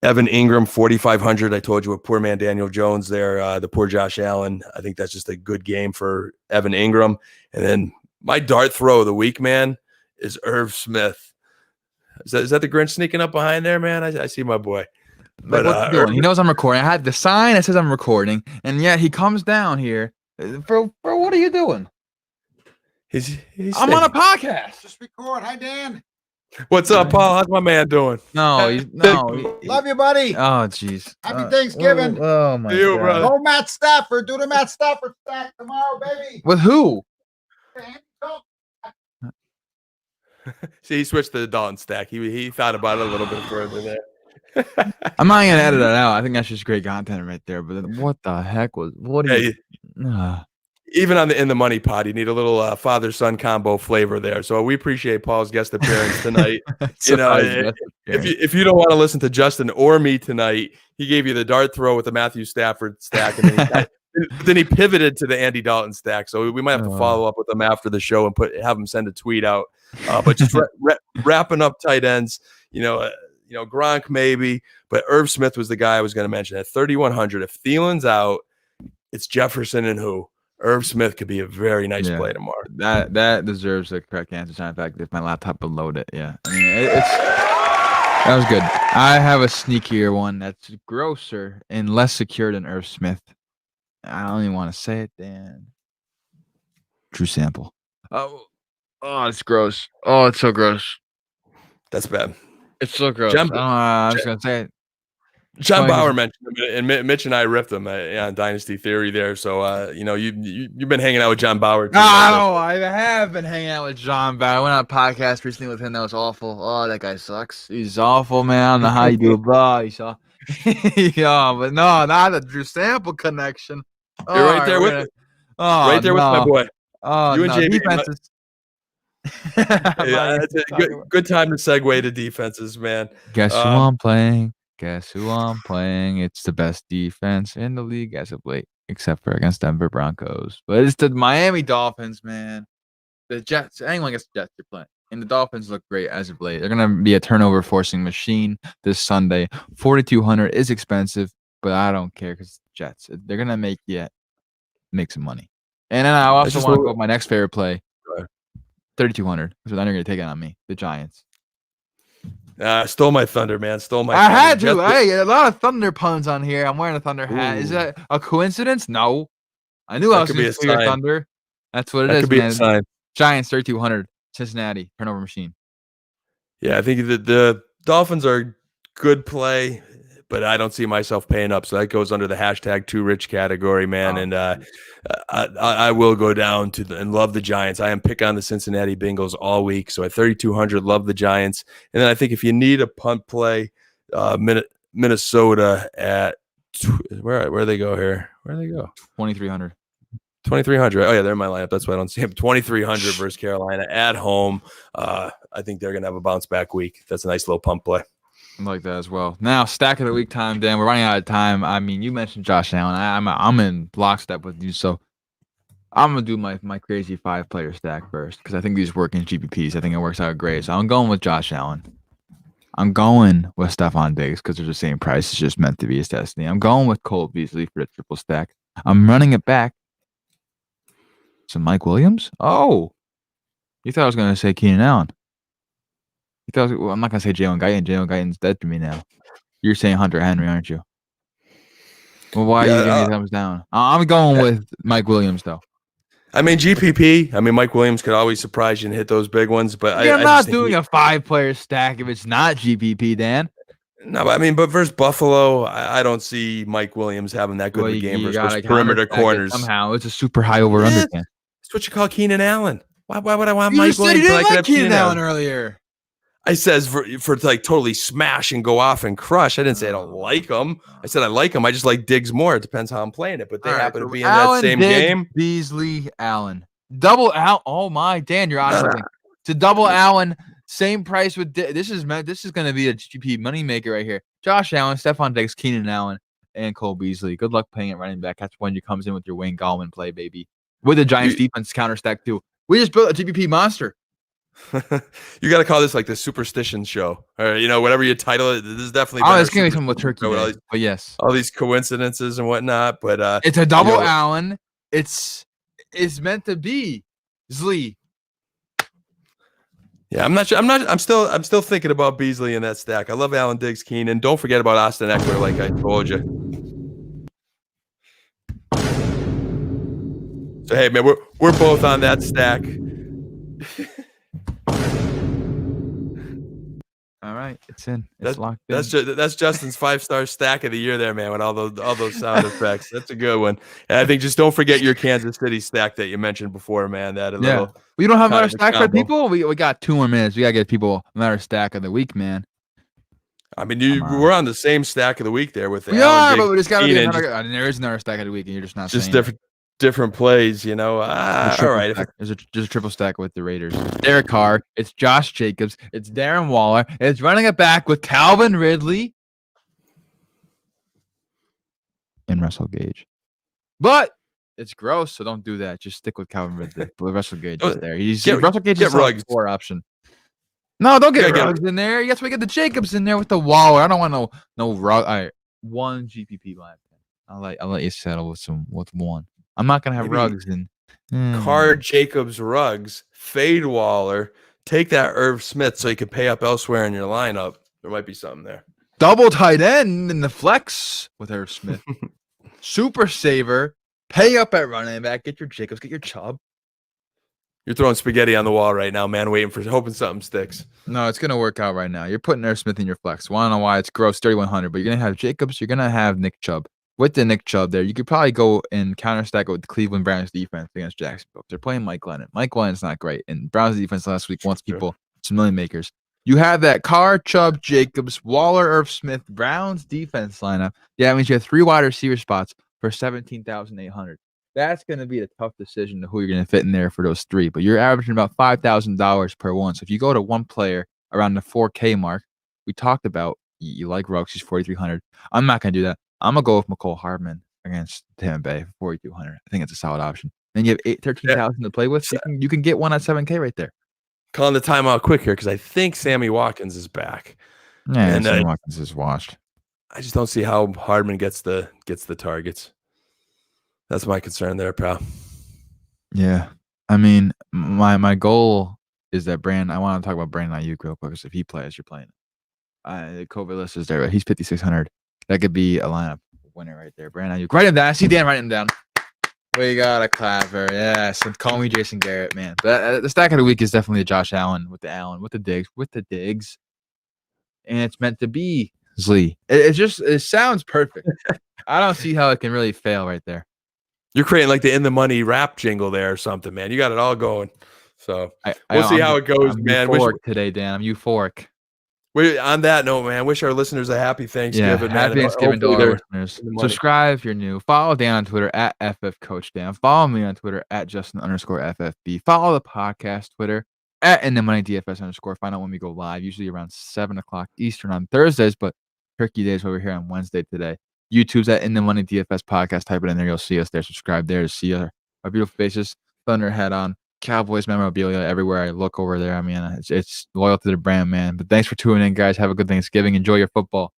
[SPEAKER 3] Evan Ingram, 4,500. I told you with poor man Daniel Jones there, the poor Josh Allen. I think that's just a good game for Evan Ingram. And then my dart throw of the week, man, is Irv Smith. Is that the Grinch sneaking up behind there, man? I see my boy. But
[SPEAKER 2] he knows I'm recording. I had the sign that says I'm recording, and yet he comes down here. For what are you doing? I'm on a podcast.
[SPEAKER 4] Just record. Hi, Dan.
[SPEAKER 3] What's up, Paul? How's my man doing?
[SPEAKER 2] Love
[SPEAKER 4] you, buddy.
[SPEAKER 2] Oh, jeez.
[SPEAKER 4] Happy Thanksgiving.
[SPEAKER 2] Oh my
[SPEAKER 3] God.
[SPEAKER 2] Brother.
[SPEAKER 4] Go Matt Stafford. Do the Matt Stafford stack tomorrow, baby.
[SPEAKER 2] With who?
[SPEAKER 3] See, he switched to the Dalton stack. He thought about it a little bit further there.
[SPEAKER 2] I'm not gonna edit that out. I think that's just great content right there. But what the heck was what?
[SPEAKER 3] Even on the In the Money pod, you need a little father-son combo flavor there. So we appreciate Paul's guest appearance tonight. If you don't want to listen to Justin or me tonight, he gave you the dart throw with the Matthew Stafford stack, and then he pivoted to the Andy Dalton stack. So we might have to follow up with him after the show and have him send a tweet out. But just wrapping up tight ends, Gronk maybe, but Irv Smith was the guy I was going to mention at 3,100. If Thielen's out, it's Jefferson and who? Irv Smith could be a very nice play tomorrow.
[SPEAKER 2] That deserves the correct answer. In fact, if my laptop would load it, yeah. I mean, that was good. I have a sneakier one that's grosser and less secure than Irv Smith. I don't even want to say it, Dan. True sample. Oh, it's gross. Oh, it's so gross.
[SPEAKER 3] That's bad.
[SPEAKER 2] It's so gross. I'm just gonna say it.
[SPEAKER 3] John
[SPEAKER 2] Funny 'cause-
[SPEAKER 3] Bauer mentioned him, and Mitch and I ripped him on Dynasty Theory there. So, you've been hanging out with John Bauer. Too,
[SPEAKER 2] Oh, I have been hanging out with John Bauer. I went on a podcast recently with him. That was awful. Oh, that guy sucks. He's awful, man. I don't know how you do it. Oh, you saw. Yeah, but no, not the Drew Sample connection. Oh,
[SPEAKER 3] You're right there with me.
[SPEAKER 2] Oh,
[SPEAKER 3] Right there with my boy.
[SPEAKER 2] Oh,
[SPEAKER 3] You and
[SPEAKER 2] no.
[SPEAKER 3] JB.
[SPEAKER 2] Defenses.
[SPEAKER 3] It's a good time to segue to defenses, man.
[SPEAKER 2] Guess who I'm playing? Guess who I'm playing? It's the best defense in the league as of late, except for against Denver Broncos. But it's the Miami Dolphins, man. The Jets, anyone against the Jets you're playing. And the Dolphins look great as of late. They're going to be a turnover forcing machine this Sunday. 4,200 is expensive, but I don't care because Jets. They're going to make some money. And then I also want to go with my next favorite play. 3,200. So then you're going to take it on me, the Giants.
[SPEAKER 3] Stole my thunder, man. Stole my
[SPEAKER 2] I
[SPEAKER 3] thunder.
[SPEAKER 2] had to. Hey, a lot of Thunder puns on here. I'm wearing a Thunder hat. Is
[SPEAKER 3] Ooh.
[SPEAKER 2] that a coincidence? No. I knew I was going to steal your Thunder. That's what it is,
[SPEAKER 3] could be
[SPEAKER 2] man.
[SPEAKER 3] a sign.
[SPEAKER 2] Giants 3,200. Cincinnati turnover machine.
[SPEAKER 3] Yeah, I think the Dolphins are a good play, but I don't see myself paying up. So that goes under the hashtag too rich category, man. And I will go down to and love the Giants. I am picking on the Cincinnati Bengals all week. So at 3,200, love the Giants. And then I think if you need a punt play, Minnesota at where they go here? Where they go?
[SPEAKER 2] 2,300.
[SPEAKER 3] 2,300. Oh yeah, they're in my lineup. That's why I don't see him. 2,300 versus Carolina at home. I think they're gonna have a bounce back week. That's a nice little pump play.
[SPEAKER 2] I like that as well. Now, stack of the week time, Dan. We're running out of time. I mean, you mentioned Josh Allen. I'm in lockstep with you, so I'm gonna do my crazy 5-player stack first because I think these work in GPPs. I think it works out great. So I'm going with Josh Allen. I'm going with Stephon Diggs because they're the same price. It's just meant to be his destiny. I'm going with Cole Beasley for the triple stack. I'm running it back. So Mike Williams? Oh, you thought I was gonna say Keenan Allen? You thought I'm not gonna say Jalen Guyton. Jalen Guyton's dead to me now. You're saying Hunter Henry, aren't you? Well, why are you giving me thumbs down? I'm going with Mike Williams though.
[SPEAKER 3] I mean GPP. I mean Mike Williams could always surprise you and hit those big ones, but
[SPEAKER 2] I'm not doing a 5-player stack if it's not GPP, Dan.
[SPEAKER 3] No, I mean, but versus Buffalo, I don't see Mike Williams having that good of a game versus perimeter corners.
[SPEAKER 2] Somehow, it's a super high over under.
[SPEAKER 3] That's what you call Keenan Allen. Why would I want
[SPEAKER 2] You
[SPEAKER 3] Mike
[SPEAKER 2] said
[SPEAKER 3] Williams?
[SPEAKER 2] you didn't like Keenan Allen earlier.
[SPEAKER 3] I says for like totally smash and go off and crush. I didn't say I don't like him. I said I like him. I just like Diggs more. It depends how I'm playing it, but they happen to be in that same game.
[SPEAKER 2] Beasley, Allen, double out. Oh my, Dan, you're out of something. To double Allen, same price with this is going to be a GP moneymaker right here. Josh Allen, Stephon Diggs, Keenan Allen, and Cole Beasley. Good luck paying at running back. That's when you comes in with your Wayne Gallman play, baby. With the Giants defense counter stack too. We just built a GPP monster.
[SPEAKER 3] You got to call this like the superstition show, or whatever you title it. This is definitely.
[SPEAKER 2] Oh, it's gonna be something with Turkey Day, but yes,
[SPEAKER 3] all these coincidences and whatnot. But
[SPEAKER 2] it's a double Allen. It's meant to be Zlee.
[SPEAKER 3] Yeah, I'm not sure. I'm still thinking about Beasley in that stack. I love Allen Diggs, Keenan. Don't forget about Austin Eckler, like I told you. So hey, man, we're both on that stack.
[SPEAKER 2] All right, it's in. It's locked in.
[SPEAKER 3] That's Justin's 5-star stack of the year there, man, with all those sound effects. That's a good one. And I think just don't forget your Kansas City stack that you mentioned before, man.
[SPEAKER 2] We don't have another stack for people. We got 2 more minutes. We gotta get people another stack of the week, man.
[SPEAKER 3] I mean, we're on the same stack of the week there with.
[SPEAKER 2] We are, but there's gotta be another. There is another stack of the week, and you're just not.
[SPEAKER 3] Just
[SPEAKER 2] saying
[SPEAKER 3] different plays, all right.
[SPEAKER 2] There's a triple stack with the Raiders. Derek Carr. It's Josh Jacobs. It's Darren Waller. It's running it back with Calvin Ridley and Russell Gage. But it's gross, so don't do that. Just stick with Calvin Ridley. But Russell Gage is there. Russell Gage is a 4 option. No, don't get Ruggs in there. You got to get the Jacobs in there with the Waller. I don't want no Ruggs. All right, 1 GPP line. I'll let you settle with 1. I'm not gonna have Ruggs in.
[SPEAKER 3] Carr, Jacobs, Ruggs, fade Waller. Take that Irv Smith so you can pay up elsewhere in your lineup. There might be something there.
[SPEAKER 2] Double tight end in the flex with Irv Smith. Super saver. Pay up at running back. Get your Jacobs. Get your Chubb.
[SPEAKER 3] You're throwing spaghetti on the wall right now, man, hoping something sticks.
[SPEAKER 2] No, it's gonna work out right now. You're putting Irv Smith in your flex. Wanna know why? It's gross 3,100, but you're gonna have Jacobs. You're gonna have Nick Chubb. With the Nick Chubb there, you could probably go and counter stack it with the Cleveland Browns defense against Jacksonville. They're playing Mike Glennon. Mike Glennon's not great, and Browns defense last week wants people some million makers. You have that Carr, Chubb, Jacobs, Waller, Irv Smith, Browns defense lineup. Yeah, that means you have 3 wide receiver spots for 17,800. That's going to be a tough decision to who you're going to fit in there for those 3. But you're averaging about $5,000 per one. So if you go to one player around the 4K mark, we talked about you like Ruggs, he's 4,300. I'm not going to do that. I'm going to go with McCole Hardman against Tampa Bay for 4,200. I think it's a solid option. Then you have 13,000 to play with. You can get one at 7K right there.
[SPEAKER 3] Calling the timeout quick here because I think Sammy Watkins is back.
[SPEAKER 2] Yeah, and Sammy Watkins is washed.
[SPEAKER 3] I just don't see how Hardman gets the targets. That's my concern there, pal.
[SPEAKER 2] Yeah. I mean, my goal is that I want to talk about Brandon Ayuk real quick because if he plays, you're playing. The COVID list is there, but he's 5,600. That could be a lineup winner right there. Brandon Ayuk. Write him down. I see Dan writing him down. We got a clapper. Yes. And call me Jason Garrett, man. But the stack of the week is definitely a Josh Allen with the digs. And it's meant to be Zlee. It sounds perfect. I don't see how it can really fail right there.
[SPEAKER 3] You're creating like the In the Money rap jingle there or something, man. You got it all going. So we'll see how it goes, man.
[SPEAKER 2] I'm euphoric today, Dan. I'm euphoric.
[SPEAKER 3] On that note, man, wish our listeners a happy Thanksgiving.
[SPEAKER 2] Yeah, happy Thanksgiving to all our listeners. Subscribe if you're new. Follow Dan on Twitter at FFCoachDan. Follow me on Twitter at Justin_FFB. Follow the podcast Twitter at InTheMoneyDFS_. Find out when we go live, usually around 7 o'clock Eastern on Thursdays, but Turkey Day is over here on Wednesday today. YouTube's at In the Money DFS podcast. Type it in there. You'll see us there. Subscribe there to see our beautiful faces. Thunder hat on. Cowboys memorabilia everywhere I look over there. I mean, it's loyal to the brand, man. But thanks for tuning in, guys. Have a good Thanksgiving. Enjoy your football.